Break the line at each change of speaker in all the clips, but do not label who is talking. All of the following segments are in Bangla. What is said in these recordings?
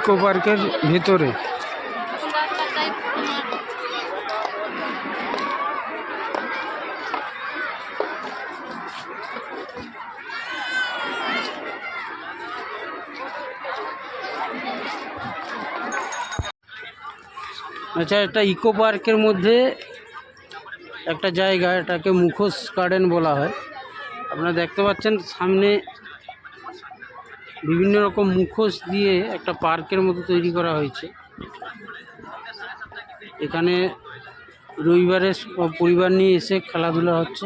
ইকো পার্কের ভেতরে। আচ্ছা, এটা ইকো পার্কের মধ্যে একটা জায়গা, এটাকে মুখোশ গার্ডেন বলা হয়। আপনারা দেখতে পাচ্ছেন সামনে বিভিন্ন রকম মুখোশ দিয়ে একটা পার্কের মতো তৈরি করা হয়েছে। এখানে রবিবারে পরিবার নিয়ে এসে খেলাধুলা হচ্ছে।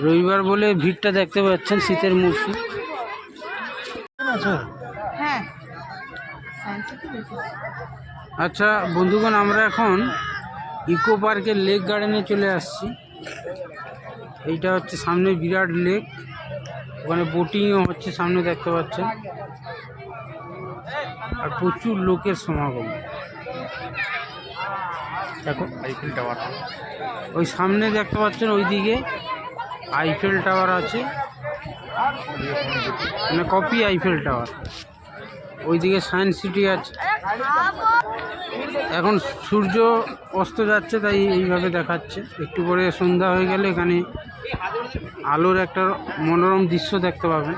রবিবার বলে ভিড়টা দেখতে পাচ্ছেন, শীতের মরশুম। আচ্ছা বন্ধুগণ, আমরা এখন ইকো পার্কের লেক গার্ডেনে চলে আসছি। এইটা হচ্ছে সামনে বিরাট লেক, ওখানে বোটিংও হচ্ছে সামনে দেখতে পাচ্ছেন, আর প্রচুর লোকের সমাগম। এখন আইফেল টাওয়ার, ওই সামনে দেখতে পাচ্ছেন ওইদিকে আইফেল টাওয়ার আছে, মানে কপি আইফেল টাওয়ার। ওইদিকে সায়েন্স সিটি আছে। এখন সূর্য অস্ত যাচ্ছে, তাই এইভাবে দেখাচ্ছে। একটু পরে সন্ধ্যা হয়ে গেলে এখানে আলোর একটা মনোরম দৃশ্য দেখতে পাবেন।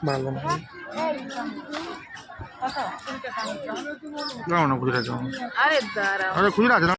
ভালো না খুচরা, আরে খুচরা আছে না।